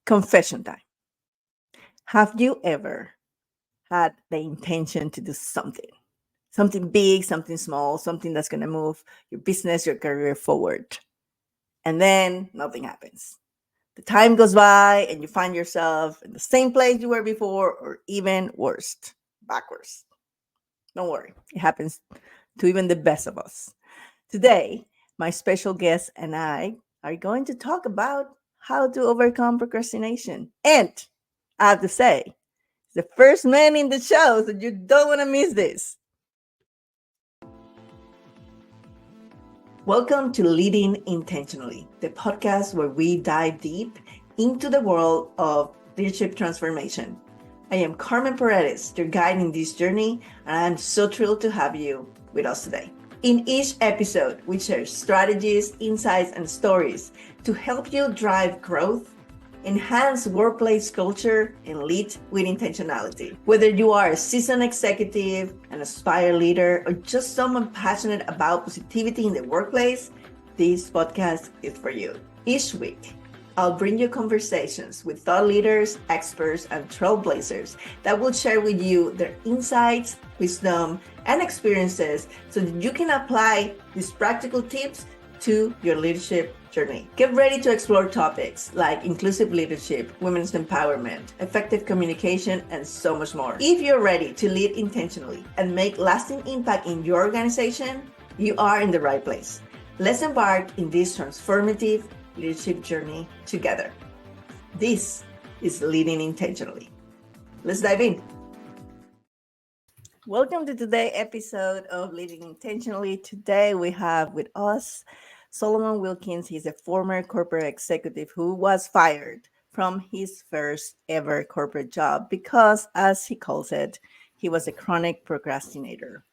Confession time. Have you ever had the intention to do something? Something big, something small, something that's going to move your business, your career forward. And then nothing happens. The time goes by and you find yourself in the same place you were before, or even worse, backwards. Don't worry, it happens to even the best of us. Today, my special guest and I are going to talk about how to overcome procrastination. And I have to say, the first man in the show, so you don't want to miss this. Welcome to Leading Intentionally, the podcast where we dive deep into the world of leadership transformation. I am Carmen Paredes, your guide in this journey, and I'm so thrilled to have you with us today. In each episode, we share strategies, insights, and stories to help you drive growth, enhance workplace culture, and lead with intentionality. Whether you are a seasoned executive, an aspired leader, or just someone passionate about positivity in the workplace, this podcast is for you. Each week, I'll bring you conversations with thought leaders, experts, and trailblazers that will share with you their insights, wisdom, and experiences so that you can apply these practical tips to your leadership journey. Get ready to explore topics like inclusive leadership, women's empowerment, effective communication, and so much more. If you're ready to lead intentionally and make lasting impact in your organization, you are in the right place. Let's embark in this transformative leadership journey together. This is Leading Intentionally. Let's dive in. Welcome to today's episode of Leading Intentionally. Today we have with us Solomon Wilkins. He's a former corporate executive who was fired from his first ever corporate job because, as he calls it, he was a chronic procrastinator.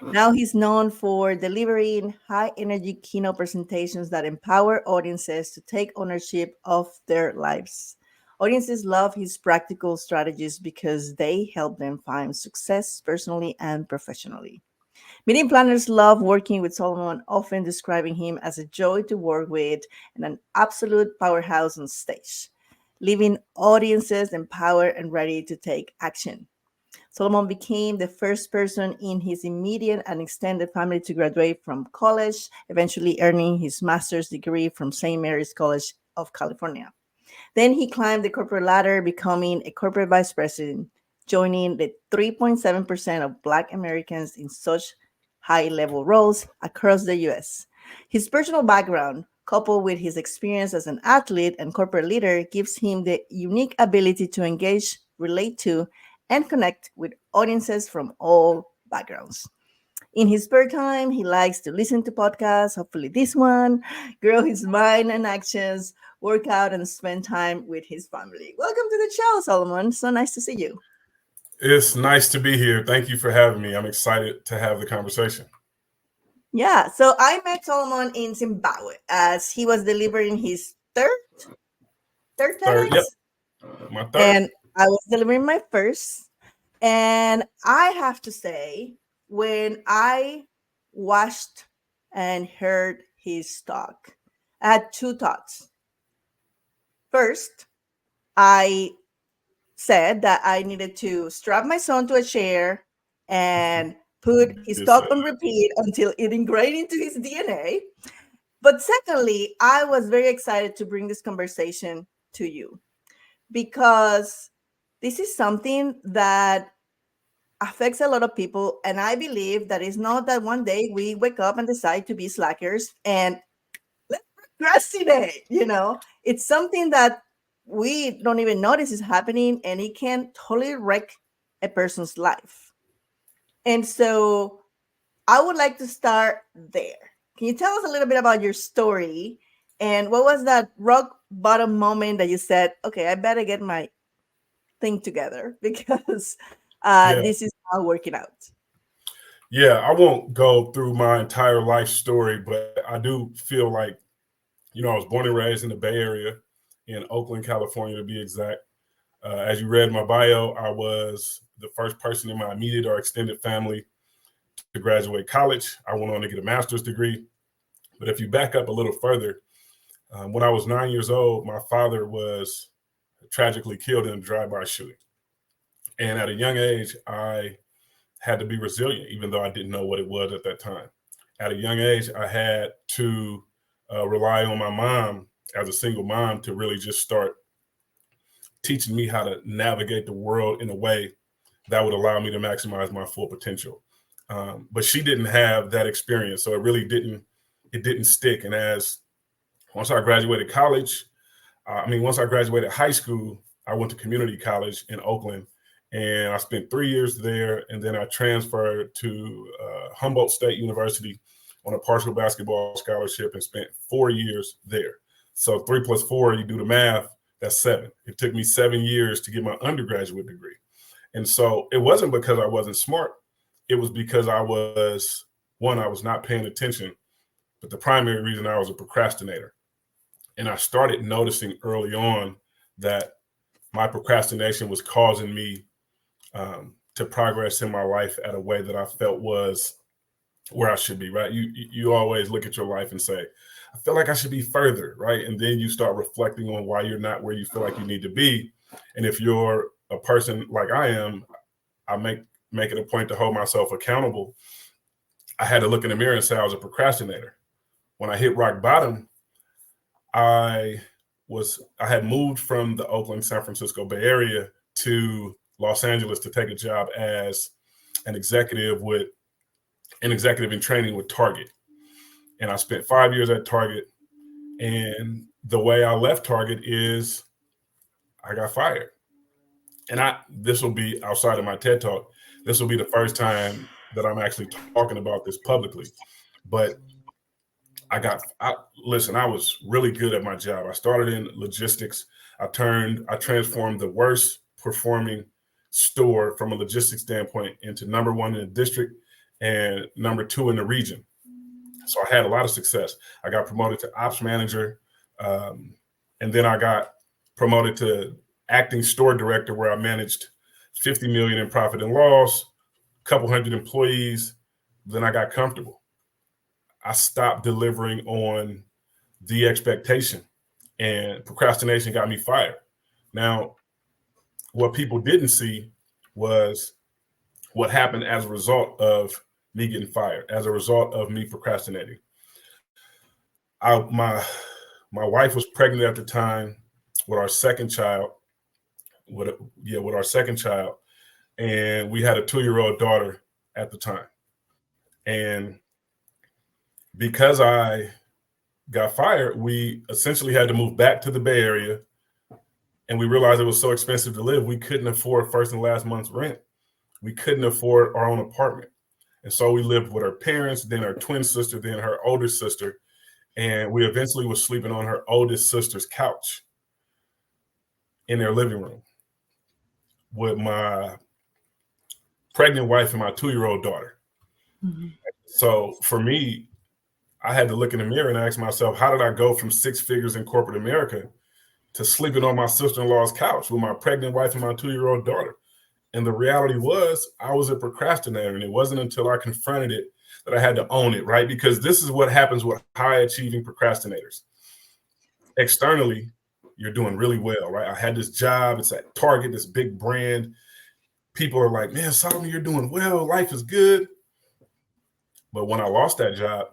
Now he's known for delivering high-energy keynote presentations that empower audiences to take ownership of their lives. Audiences love his practical strategies because they help them find success personally and professionally. Meeting planners love working with Solomon, often describing him as a joy to work with and an absolute powerhouse on stage, leaving audiences empowered and ready to take action. Solomon became the first person in his immediate and extended family to graduate from college, eventually earning his master's degree from St. Mary's College of California. Then he climbed the corporate ladder, becoming a corporate vice president, joining the 3.7% of Black Americans in such high-level roles across the U.S. His personal background, coupled with his experience as an athlete and corporate leader, gives him the unique ability to engage, relate to, and connect with audiences from all backgrounds. In his spare time, he likes to listen to podcasts, hopefully this one, grow his mind and actions, work out, and spend time with his family. Welcome to the show, Solomon. So nice to see you. It's nice to be here. Thank you for having me. I'm excited to have the conversation. Yeah, so I met Solomon in Zimbabwe as he was delivering his third TEDx. Yep, my third. And I was delivering my first. And I have to say, when I watched and heard his talk, I had two thoughts. First, I said that I needed to strap my son to a chair and put his talk on repeat until it ingrained into his DNA. But secondly, I was very excited to bring this conversation to you because this is something that affects a lot of people. And I believe that it's not that one day we wake up and decide to be slackers and let's procrastinate. It's something that we don't even notice is happening, and it can totally wreck a person's life. And so I would like to start there. Can you tell us a little bit about your story and what was that rock bottom moment that you said, okay, I better get my thing together because this is not working out? Yeah, I won't go through my entire life story, but I do feel like, I was born and raised in the Bay Area in Oakland, California, to be exact. As you read my bio, I was the first person in my immediate or extended family to graduate college. I went on to get a master's degree. But if you back up a little further, when I was 9 years old, my father was tragically killed in a drive-by shooting. And at a young age, I had to be resilient, even though I didn't know what it was at that time. At a young age, I had to rely on my mom as a single mom to really just start teaching me how to navigate the world in a way that would allow me to maximize my full potential. But she didn't have that experience, so it didn't stick. And once I graduated college, once I graduated high school, I went to community college in Oakland, and I spent 3 years there. And then I transferred to Humboldt State University on a partial basketball scholarship and spent 4 years there. So 3 plus 4, you do the math, that's 7. It took me 7 years to get my undergraduate degree. And so it wasn't because I wasn't smart. It was because I was not paying attention. But the primary reason, I was a procrastinator. And I started noticing early on that my procrastination was causing me to progress in my life at a way that I felt was where I should be, right? You always look at your life and say, I feel like I should be further, right? And then you start reflecting on why you're not where you feel like you need to be. And if you're a person like I am, I make it a point to hold myself accountable. I had to look in the mirror and say I was a procrastinator. When I hit rock bottom, I had moved from the Oakland, San Francisco Bay Area to Los Angeles to take a job as an executive in training with Target. And I spent 5 years at Target. And the way I left Target is I got fired. And this will be outside of my TED Talk. This will be the first time that I'm actually talking about this publicly. But I was really good at my job. I started in logistics. I transformed the worst performing store from a logistics standpoint into number 1 in the district and number 2 in the region. So I had a lot of success. I got promoted to ops manager. And then I got promoted to acting store director, where I managed 50 million in profit and loss, a couple hundred employees. Then I got comfortable. I stopped delivering on the expectation, and procrastination got me fired. Now, what people didn't see was what happened as a result of me getting fired, as a result of me procrastinating. My wife was pregnant at the time with our second child. With our second child, and we had a 2-year-old daughter at the time. And because I got fired, we essentially had to move back to the Bay Area, and we realized it was so expensive to live, we couldn't afford first and last month's rent. We couldn't afford our own apartment. And so we lived with her parents, then her twin sister, then her older sister, and we eventually was sleeping on her oldest sister's couch in their living room with my pregnant wife and my 2-year-old daughter. Mm-hmm. So for me, I had to look in the mirror and ask myself, how did I go from 6 figures in corporate America to sleeping on my sister-in-law's couch with my pregnant wife and my 2-year-old daughter? And the reality was, I was a procrastinator, and it wasn't until I confronted it that I had to own it, right? Because this is what happens with high-achieving procrastinators. Externally, you're doing really well, right? I had this job. It's at Target, this big brand. People are like, man, Solomon, you're doing well. Life is good. But when I lost that job,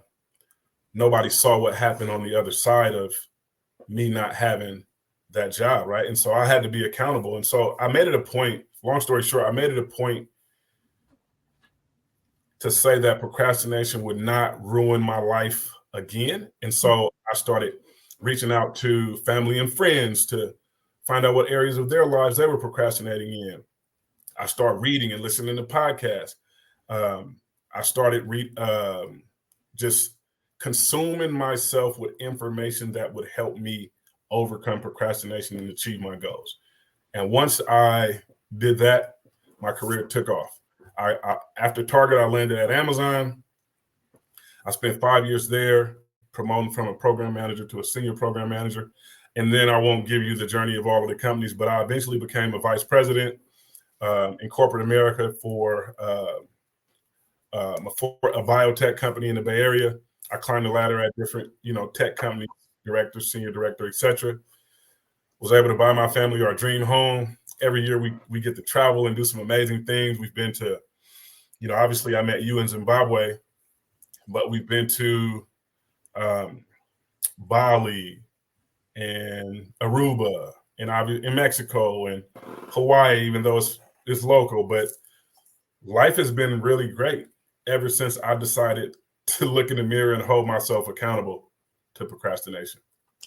nobody saw what happened on the other side of me not having that job, right? And so I had to be accountable. And so I made it a point, long story short, I made it a point to say that procrastination would not ruin my life again. And so I started reaching out to family and friends to find out what areas of their lives they were procrastinating in. I started reading and listening to podcasts. I started just consuming myself with information that would help me overcome procrastination and achieve my goals. And once I did that, my career took off. After Target, I landed at Amazon. I spent 5 years there, promoting from a program manager to a senior program manager. And then I won't give you the journey of all of the companies, but I eventually became a vice president in corporate America for a biotech company in the Bay Area. I climbed the ladder at different, tech companies, director, senior director, et cetera. was able to buy my family our dream home. Every year we get to travel and do some amazing things. We've been to, obviously I met you in Zimbabwe, but we've been to um, Bali and Aruba and in Mexico and Hawaii, even though it's local. But life has been really great ever since I decided to look in the mirror and hold myself accountable to procrastination.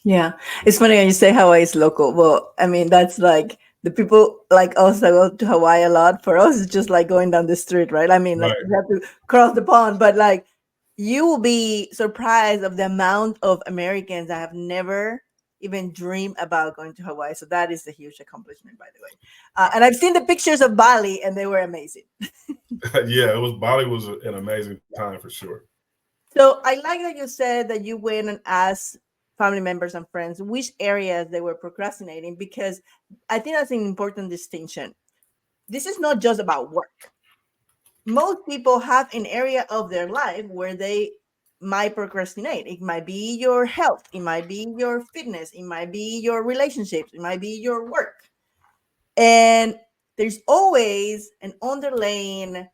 Yeah, it's funny when you say Hawaii is local. Well, I mean that's like the people like us that go to Hawaii a lot. For us, it's just like going down the street, right? I mean, like Right. you have to cross the pond, but like you will be surprised of the amount of Americans that have never even dreamed about going to Hawaii. So that is a huge accomplishment, by the way. And I've seen the pictures of Bali, and they were amazing. Yeah, Bali was an amazing time for sure. So I like that you said that you went and asked family members and friends which areas they were procrastinating, because I think that's an important distinction. This is not just about work. Most people have an area of their life where they might procrastinate. It might be your health, it might be your fitness, it might be your relationships, it might be your work. And there's always an underlying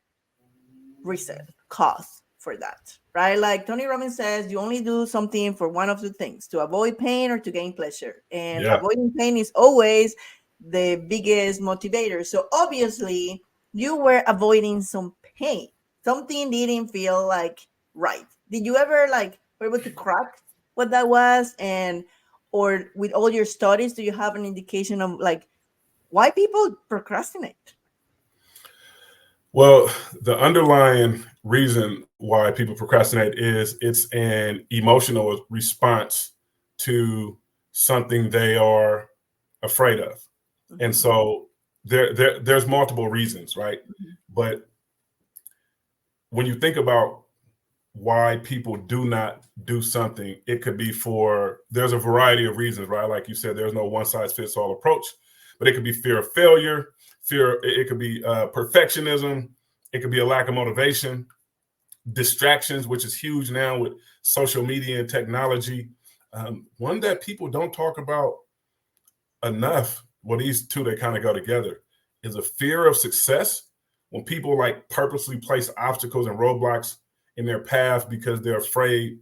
reason, cause for that, right? Like Tony Robbins says, you only do something for one of two things: to avoid pain or to gain pleasure. And Yeah. avoiding pain is always the biggest motivator. So obviously, you were avoiding some pain. Something didn't feel like right. Did you ever like were able to crack what that was? And or with all your studies, do you have an indication of like why people procrastinate? Well, the underlying reason why people procrastinate is it's an emotional response to something they are afraid of. And Mhm, so there's multiple reasons, right? mhm, But when you think about why people do not do something, it could be there's a variety of reasons, right? Like you said, there's no one size fits all approach, but it could be fear of failure, it could be perfectionism, it could be a lack of motivation, distractions, which is huge now with social media and technology. One that people don't talk about enough, well, these two, they kind of go together, is a fear of success. When people like purposely place obstacles and roadblocks in their path because they're afraid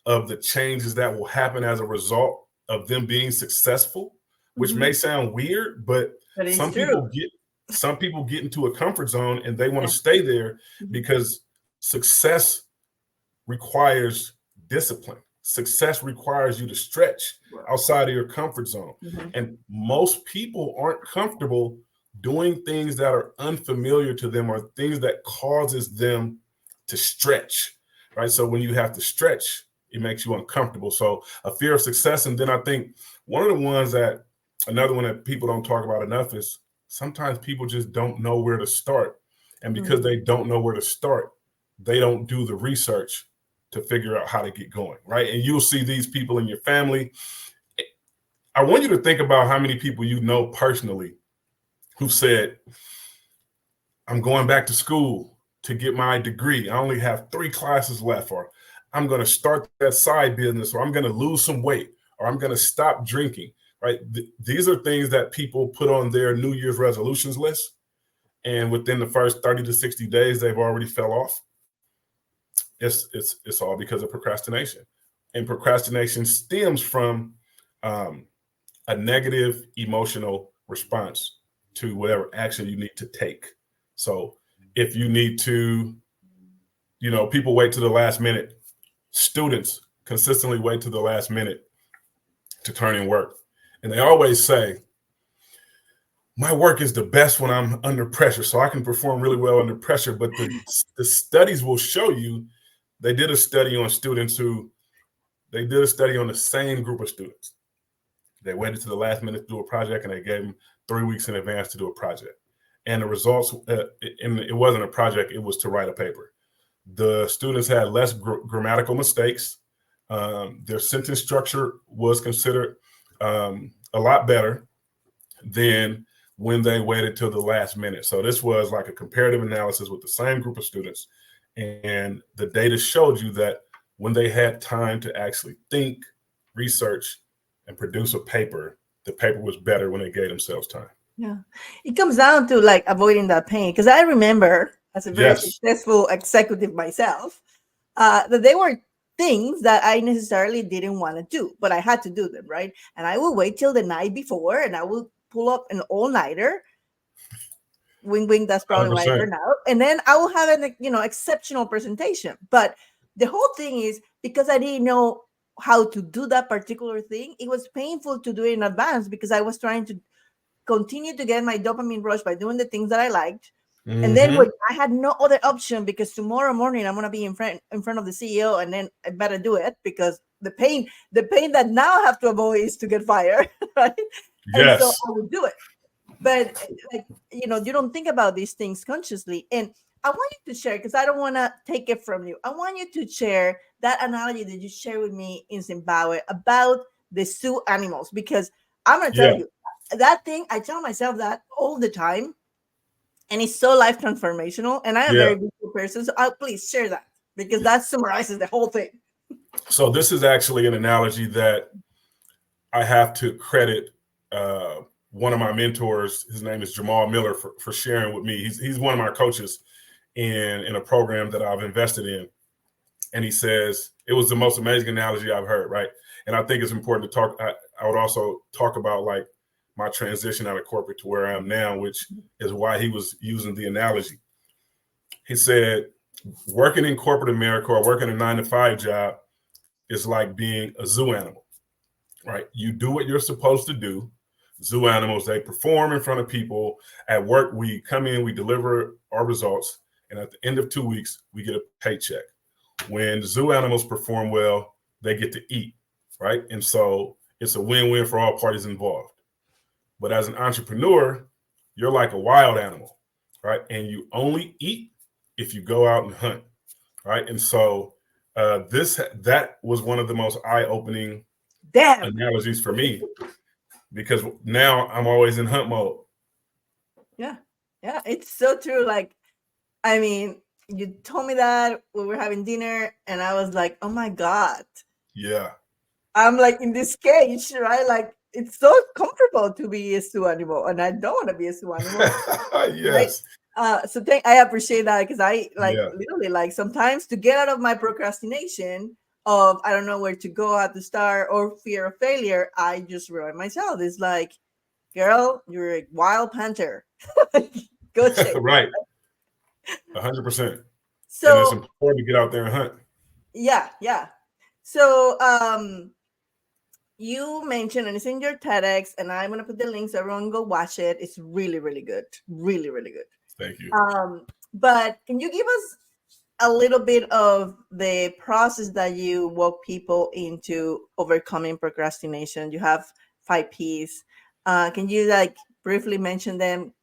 of the changes that will happen as a result of them being successful, which may mhm. sound weird, but But it's some true. people get some people get into a comfort zone and they want Yeah. to stay there Mhm. because success requires discipline. Success requires you to stretch Well, outside of your comfort zone. mhm. And most people aren't comfortable doing things that are unfamiliar to them or things that causes them to stretch, right? So when you have to stretch, it makes you uncomfortable. So a fear of success. And then I think another one that people don't talk about enough is sometimes people just don't know where to start. And because Mhm. they don't know where to start, they don't do the research to figure out how to get going, right? And you'll see these people in your family. I want you to think about how many people you know personally who said, I'm going back to school to get my degree. I only have 3 classes left, or I'm going to start that side business, or I'm going to lose some weight, or I'm going to stop drinking, right? These are things that people put on their New Year's resolutions list. And within the first 30 to 60 days, they've already fell off. It's all because of procrastination. And procrastination stems from um, a negative emotional response to whatever action you need to take. So if you need to, people wait to the last minute. Students consistently wait to the last minute to turn in work. And they always say, my work is the best when I'm under pressure, so I can perform really well under pressure. But the studies will show you, they did a study on the same group of students. They waited to the last minute to do a project, and they gave them 3 weeks in advance to do a project. And the results, and it wasn't a project, it was to write a paper. The students had less grammatical mistakes. Their sentence structure was considered a lot better than when they waited till the last minute. So this was like a comparative analysis with the same group of students. And the data showed you that when they had time to actually think, research, and produce a paper, the paper was better when they gave themselves time. Yeah. It comes down to like avoiding that pain. Because I remember as a very Yes. successful executive myself, that there were things that I necessarily didn't want to do, but I had to do them, right? And I will wait till the night before and I will pull up an all-nighter. Wing wing, that's probably why I 100%. burn out. And then I will have an exceptional presentation. But the whole thing is because I didn't know how to do that particular thing, it was painful to do it in advance because I was trying to continue to get my dopamine rush by doing the things that I liked. And then Mm-hmm. when I had no other option because tomorrow morning I'm gonna be in front of the CEO, and then I better do it because the pain that now I have to avoid is to get fired, right? And so Yes. I would do it. But like you don't think about these things consciously. And I want you to share, because I don't want to take it from you. I want you to share that analogy that you shared with me in Zimbabwe about the zoo animals, because I'm going to tell Yeah. you that thing. I tell myself that all the time, and it's so life transformational. And I'm a Yeah. very visual person, so please share that, because that summarizes the whole thing. So this is actually an analogy that I have to credit one of my mentors. His name is Jamal Miller for sharing with me. He's one of my coaches in a program that I've invested in. And he says, it was the most amazing analogy I've heard, right? And I think it's important to talk. I would also talk about like my transition out of corporate to where I am now, which is why he was using the analogy. He said, working in corporate America or working a 9-to-5 job is like being a zoo animal, right? You do what you're supposed to do. Zoo animals, they perform in front of people. At work, we come in, we deliver our results, and at the end of 2 weeks, we get a paycheck. When zoo animals perform well, they get to eat, right? And so it's a win-win for all parties involved. But as an entrepreneur, you're like a wild animal, right? And you only eat if you go out and hunt, right? And so that was one of the most eye-opening Damn. analogies for me, because now I'm always in hunt mode. Yeah. Yeah. It's so true. Like, I mean, you told me that we were having dinner, and I was like, oh my God, Yeah. I'm like in this cage, right? Like, it's so comfortable to be a zoo animal, and I don't want to be a zoo animal, right? Yes. I appreciate that, because I like Yeah. literally, like, sometimes to get out of my procrastination of I don't know where to go at the start, or fear of failure, I just remind myself, it's like, girl, you're a wild panther. Go chase. Right. 100%. And it's So important to get out there and hunt. yeah, yeah. So you mentioned, and it's in your TEDx, and I'm gonna put the links. Everyone go watch it. It's really, really good. Really, really good. Thank you. But can you give us a little bit of the process that you walk people into overcoming procrastination? You have 5 Ps. Can you like briefly mention them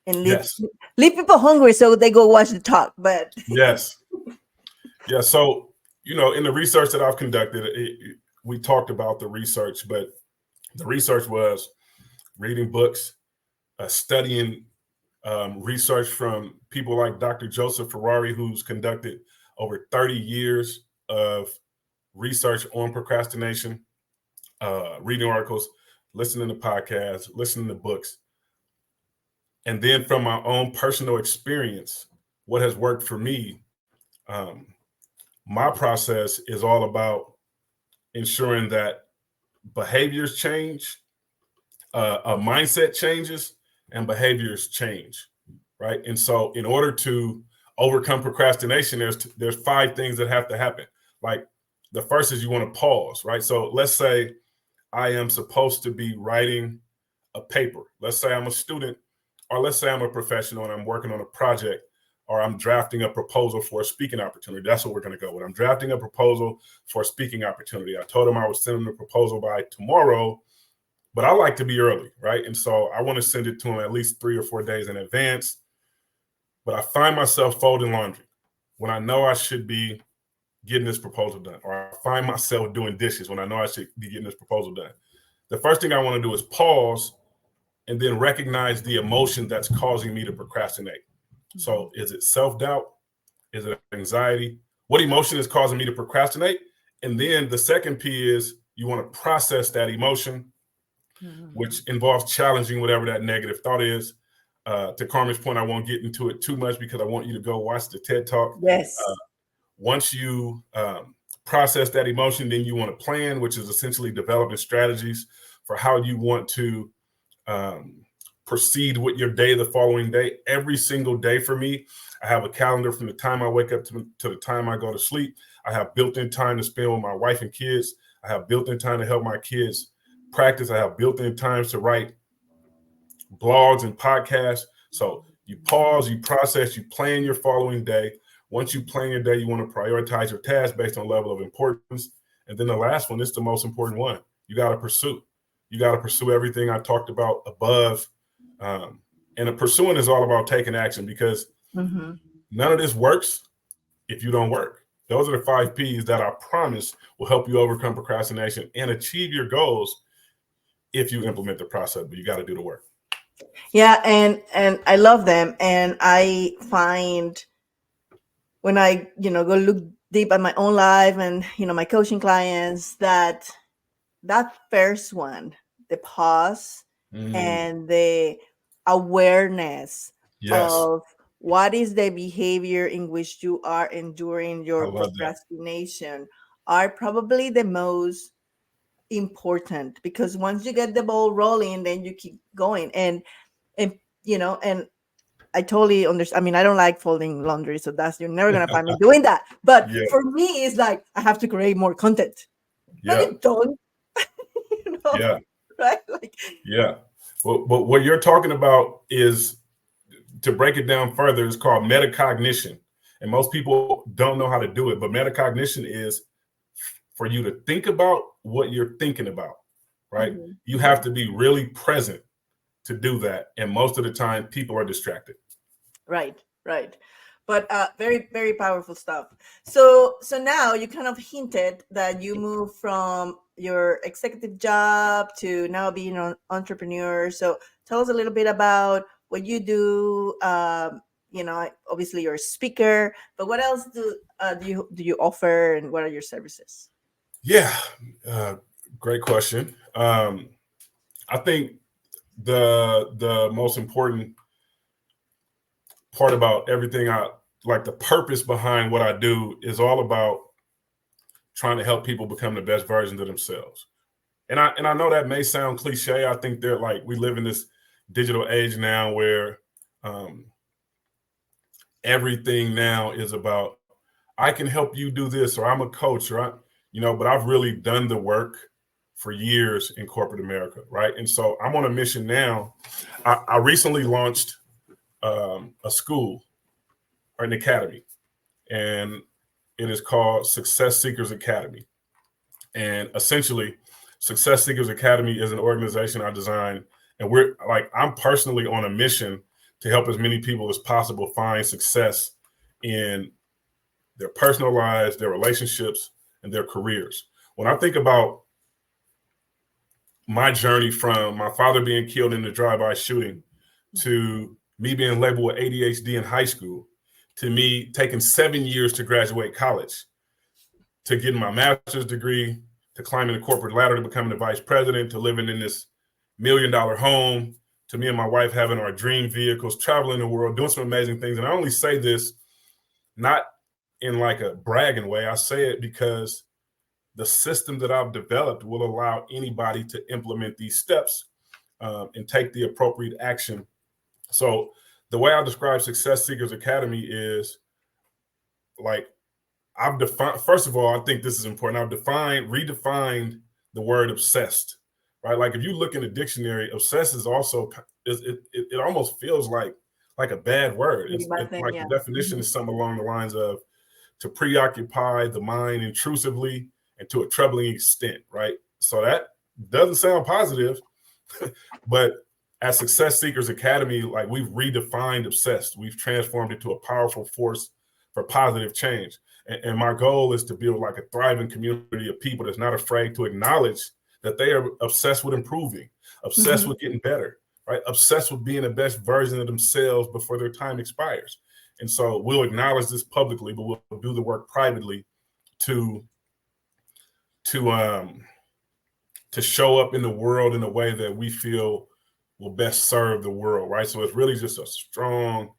and Yes. leave people hungry so they go watch the talk? But Yes. Yeah. So, in the research that I've conducted, we talked about the research, but the research was reading books, studying research from people like Dr. Joseph Ferrari, who's conducted over 30 years of research on procrastination, reading articles, listening to podcasts, listening to books. And then from my own personal experience, what has worked for me, um, my process is all about ensuring that behaviors change, a mindset changes, and behaviors change, right? And so, in order to overcome procrastination, there's 5 things that have to happen. Like, the first is you want to pause, right? So let's say I am supposed to be writing a paper. Let's say I'm a student, or let's say I'm a professional and I'm working on a project, or I'm drafting a proposal for a speaking opportunity. That's what we're going to go with. I'm drafting a proposal for a speaking opportunity. I told him I would send him the proposal by tomorrow, but I like to be early, right? And so I want to send it to him at least 3 or 4 days in advance. But I find myself folding laundry when I know I should be getting this proposal done, or I find myself doing dishes when I know I should be getting this proposal done. The first thing I want to do is pause and then recognize the emotion that's causing me to procrastinate. So is it self-doubt? Is it anxiety? What emotion is causing me to procrastinate? And then the second P is you want to process that emotion Mhm. which involves challenging whatever that negative thought is. To Carmen's point, I won't get into it too much because I want you to go watch the TED Talk. Uh, Yes. Once you process that emotion, then you want to plan, which is essentially developing strategies for how you want to um, proceed with your day the following day. Every single day for me, I have a calendar from the time I wake up to the time I go to sleep. I have built-in time to spend with my wife and kids. I have built-in time to help my kids practice. I have built-in times to write blogs and podcasts. So you pause, you process, you plan your following day. Once you plan your day, you want to prioritize your tasks based on level of importance. And then the last one is the most important one. You got to pursue. You got to pursue everything I talked about above. Um, and pursuing is all about taking action because Hmm. none of this works if you don't work. Those are the 5 P's that I promise will help you overcome procrastination and achieve your goals if you implement the process, but you got to do the work. Yeah, and I love them, and I find when I go look deep at my own life and my coaching clients that first one, the pause Mm, and the awareness yes, of what is the behavior in which you are enduring I your love that. procrastination are probably the most important, because once you get the ball rolling, then you keep going. And and I totally understand. I mean, I don't like folding laundry, so that's you're never gonna find me doing that. But Yeah, for me, it's like I have to create more content. No, yeah, you don't. you know, yeah, right? Like, yeah. But what you're talking about is, to break it down further, is called metacognition. And most people don't know how to do it. But metacognition is for you to think about what you're thinking about, right? mhm, You have mhm. to be really present to do that. And most of the time, people are distracted. Right, right. But very, very powerful stuff. So now you kind of hinted that you moved from your executive job to now being an entrepreneur. So tell us a little bit about what you do. Obviously you're a speaker, but what else do you offer, and what are your services? Yeah, uh, great question. I think the most important part about everything I like, the purpose behind what I do, is all about trying to help people become the best versions of themselves. And I know that may sound cliche. I think they're like, we live in this digital age now where um, everything now is about, I can help you do this, or I'm a coach, or but I've really done the work for years in corporate America, right? And so I'm on a mission now. I recently launched a school, or an academy, and it is called Success Seekers Academy. And essentially, Success Seekers Academy is an organization I designed, and I'm personally on a mission to help as many people as possible find success in their personal lives, their relationships, and their careers. When I think about my journey from my father being killed in the drive-by shooting, to me being labeled with ADHD in high school, to me taking 7 years to graduate college, to getting my master's degree, to climbing the corporate ladder, to becoming the vice president, to living in this $1 million home, to me and my wife having our dream vehicles, traveling the world, doing some amazing things. And I only say this not in like a bragging way. I say it because the system that I've developed will allow anybody to implement these steps and take the appropriate action. So the way I describe Success Seekers Academy is like, I've defined, first of all, I think this is important. Redefined the word obsessed, right? Like if you look in the dictionary, obsessed is also, it almost feels like a bad word. Maybe bad It's thing, like the yeah. definition Mhm. is something along the lines of to preoccupy the mind intrusively and to a troubling extent, right? So that doesn't sound positive, but at Success Seekers Academy, like, we've redefined obsessed. We've transformed it to a powerful force for positive change. And my goal is to build like a thriving community of people that's not afraid to acknowledge that they are obsessed with improving, obsessed Mhm. with getting better, right? Obsessed with being the best version of themselves before their time expires. And so we'll acknowledge this publicly, but we'll do the work privately to to to show up in the world in a way that we feel will best serve the world, right? So it's really just a strong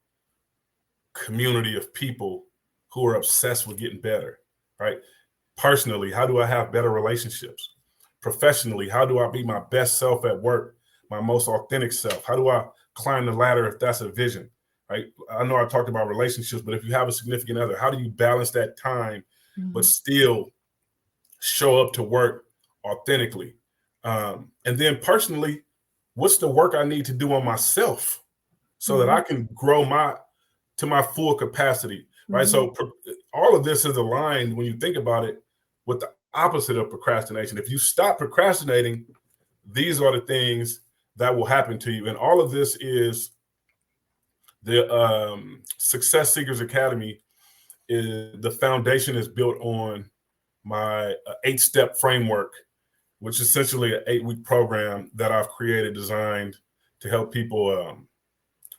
community of people who are obsessed with getting better, right? Personally, how do I have better relationships? Professionally, how do I be my best self at work, my most authentic self? How do I climb the ladder if that's a vision, right? I know I talked about relationships, but if you have a significant other, how do you balance that time, but still show up to work authentically? And then personally, what's the work I need to do on myself so that I can grow to my full capacity, right? So all of this is aligned when you think about it with the opposite of procrastination. If you stop procrastinating, these are the things that will happen to you. And all of this is the Success Seekers Academy. The foundation is built on my 8-step framework, which is essentially an 8-week program that I've created, designed to help people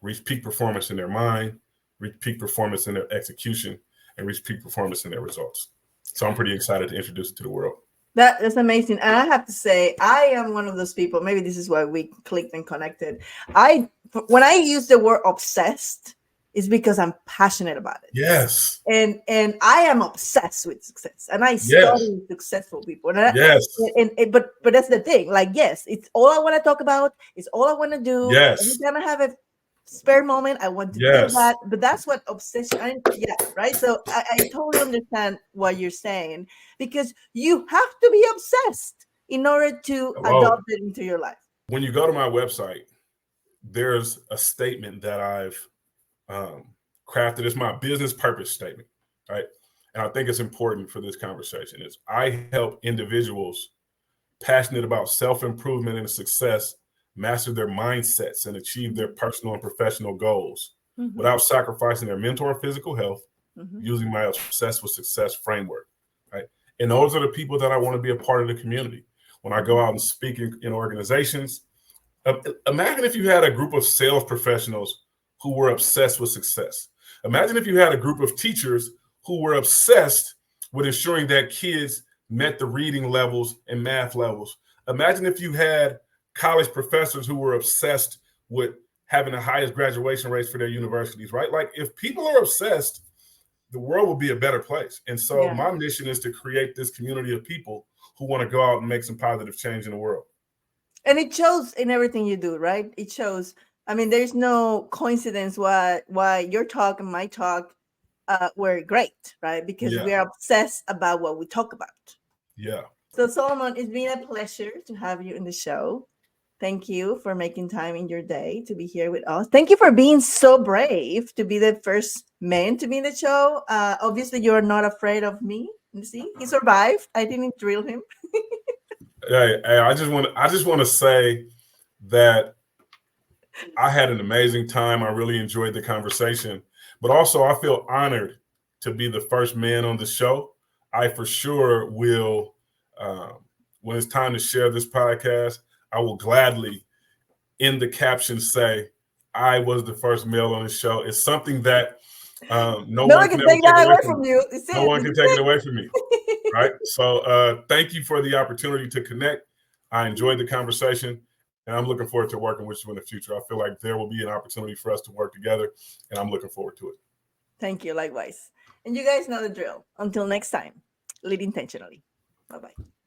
reach peak performance in their mind, reach peak performance in their execution, and reach peak performance in their results. So I'm pretty excited to introduce it to the world. That's amazing. And I have to say, I am one of those people, maybe this is why we clicked and connected. When I use the word obsessed, it's because I'm passionate about it. Yes. And I am obsessed with success. And I study successful people. But that's the thing. Like, yes, it's all I want to talk about. It's all I want to do. Yes. Every time I have a spare moment, I want to do that. But that's what obsession, right? So I totally understand what you're saying, because you have to be obsessed in order to adopt it into your life. When you go to my website, there's a statement that I've crafted. It's my business purpose statement, right? And I think it's important for this conversation. Is I help individuals passionate about self-improvement and success master their mindsets and achieve their personal and professional goals without sacrificing their mental or physical health, using my Obsessed with Success framework, right? And those are the people that I want to be a part of the community. When I go out and speak in organizations, imagine if you had a group of sales professionals who were obsessed with success. Imagine if you had a group of teachers who were obsessed with ensuring that kids met the reading levels and math levels. Imagine if you had college professors who were obsessed with having the highest graduation rates for their universities, right? Like, if people are obsessed, the world will be a better place. And so my mission is to create this community of people who want to go out and make some positive change in the world. And it shows in everything you do, right? It shows. I mean, there's no coincidence why your talk and my talk were great, right? Because we are obsessed about what we talk about. Yeah. So Solomon, it's been a pleasure to have you in the show. Thank you for making time in your day to be here with us. Thank you for being so brave to be the first man to be in the show. Obviously, you're not afraid of me. You see, he survived. I didn't drill him. Hey, I just want to say that I had an amazing time. I really enjoyed the conversation, but also I feel honored to be the first man on the show. I for sure will, when it's time to share this podcast, I will gladly, in the caption, say I was the first male on the show. It's something that no one can take that away from you. No one can take it away from me. Right. So thank you for the opportunity to connect. I enjoyed the conversation, and I'm looking forward to working with you in the future. I feel like there will be an opportunity for us to work together, and I'm looking forward to it. Thank you. Likewise. And you guys know the drill. Until next time, lead intentionally. Bye-bye.